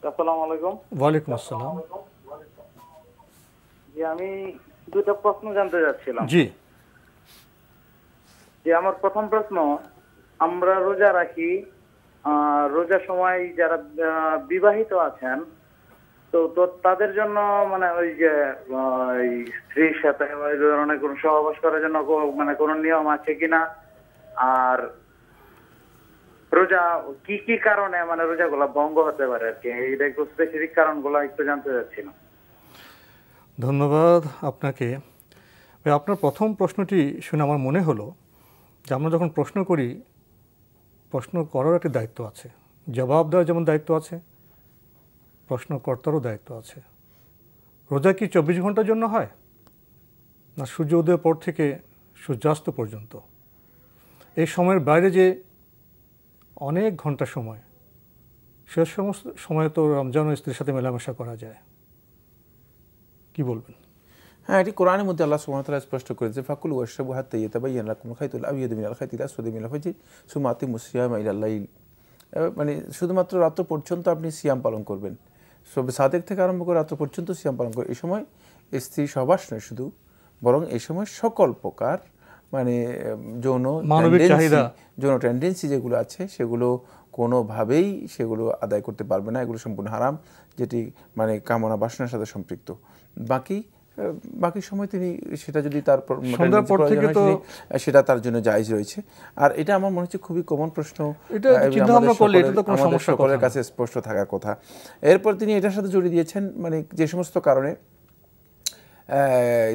আসসালামু আলাইকুম। ওয়ালাইকুম আসসালাম। জি, আমি দুটো প্রশ্ন জানতে চাচ্ছিলাম। জি। যে আমার প্রথম প্রশ্ন, আমরা রোজা রাখি, রোজার সময় যারা বিবাহিত আছেন, তো তো তাদের জন্য মানে ওই যে ওই স্ত্রীর সাথে ওই ধরনের কোনো সহবাস করার জন্য মানে কোনো নিয়ম আছে কিনা, আর রোজা কি কি কারণে মানে রোজাগুলো ভঙ্গ হতে পারে আর কি, এইটা একটু স্পেসিফিক কারণগুলো একটু জানতে চাচ্ছিলাম। ধন্যবাদ আপনাকে। আপনার প্রথম প্রশ্নটি শুনে আমার মনে হলো যে আমরা যখন প্রশ্ন করি, প্রশ্ন করার একটি দায়িত্ব আছে, জবাব দেওয়ার যেমন দায়িত্ব আছে, প্রশ্নকর্তারও দায়িত্ব আছে। রোজা কি 24 ঘন্টার জন্য হয়, না সূর্য উদয়ের পর থেকে সূর্যাস্ত পর্যন্ত? এই সময়ের বাইরে যে অনেক ঘন্টা সময়, সে সমস্ত সময় তো রমজান ও স্ত্রীর সাথে মেলামেশা করা যায়। কি বলবেন? হ্যাঁ, এটি কোরআনের মধ্যে আল্লাহ সুবহানাহু ওয়া তাআলা স্পষ্ট করেছে, ফাকুলু ওয়াশরাবু হাত্তা ইয়াতাবায়্যানা লাকুমুল খাইতুল আবয়াদু মিনাল খাইতিল আসওয়াদি মিনাল ফাজর সুম্মা আতিমুস সিয়ামা ইলাল লাইল। মানে শুধুমাত্র রাত্র পর্যন্ত আপনি সিয়াম পালন করবেন, সবে সাদেক থেকে আরম্ভ করে রাত্র পর্যন্ত সিয়াম পালন করবেন। এই সময় স্ত্রী সহবাস নয় শুধু, বরং এই সময় সকল প্রকার মানে যৌন টেন্ডেন্সি যেগুলো আছে সেগুলো কোনোভাবেই সেগুলো আদায় করতে পারবে না। এগুলো সম্পূর্ণ হারাম, যেটি মানে কামনা বাসনার সাথে সম্পৃক্ত। বাকি সময় তিনি সেটা যদি তার সেটা তার জন্য জায়েজ রয়েছে। আর এটা আমার মনে হচ্ছে খুবই কমন প্রশ্ন, সকলের কাছে স্পষ্ট থাকার কথা। এরপর তিনি এটার সাথে জড়িয়ে দিয়েছেন মানে যে সমস্ত কারণে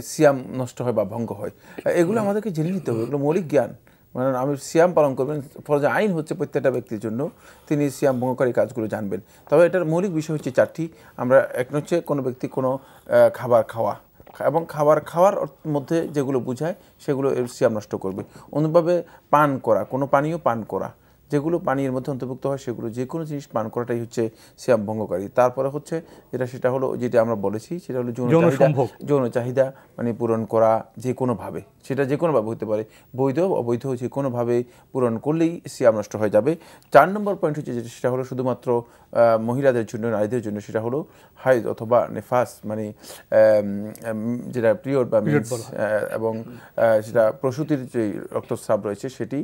সিয়াম নষ্ট হয় বা ভঙ্গ হয়, এগুলো আমাদেরকে জেনে নিতে হবে। এগুলো মৌলিক জ্ঞান। মানে আমি সিয়াম পালন করবেন, ফরজ আইন হচ্ছে প্রত্যেকটা ব্যক্তির জন্য তিনি সিয়াম ভঙ্গকারী কাজগুলো জানবেন। তবে এটার মৌলিক বিষয় হচ্ছে চারটি। আমরা এক হচ্ছে কোনো ব্যক্তি কোনো খাবার খাওয়া এবং খাবার খাওয়ার মধ্যে যেগুলো বোঝায় সেগুলো সিয়াম নষ্ট করবে। অন্যভাবে পান করা, কোনো পানীয় পান করা, যেগুলো পানির মধ্যে অন্তর্ভুক্ত হয় সেগুলো যে কোনো জিনিস পান করাটাই হচ্ছে সিয়াম ভঙ্গকারী। তারপরে হচ্ছে সেটা হলো যেটা আমরা বলেছি, সেটা হলো যৌন চাহিদা মানে পূরণ করা যে কোনোভাবে, সেটা যে কোনোভাবে হতে পারে, বৈধ অবৈধ যে কোনোভাবে পূরণ করলেই সিয়াম নষ্ট হয়ে যাবে। 4 নম্বর পয়েন্ট হচ্ছে সেটা হলো শুধুমাত্র মহিলাদের জন্য, নারীদের জন্য, সেটা হলো হাইজ অথবা নেফাস মানে যেটা পিরিয়ড বা মিন্স, এবং সেটা প্রসূতির যে রক্তস্রাব রয়েছে সেটি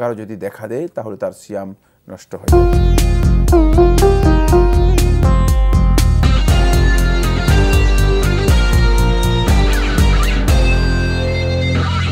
কারো যদি দেখা দেয় তাহলে তার সিয়াম নষ্ট হয়ে যায়।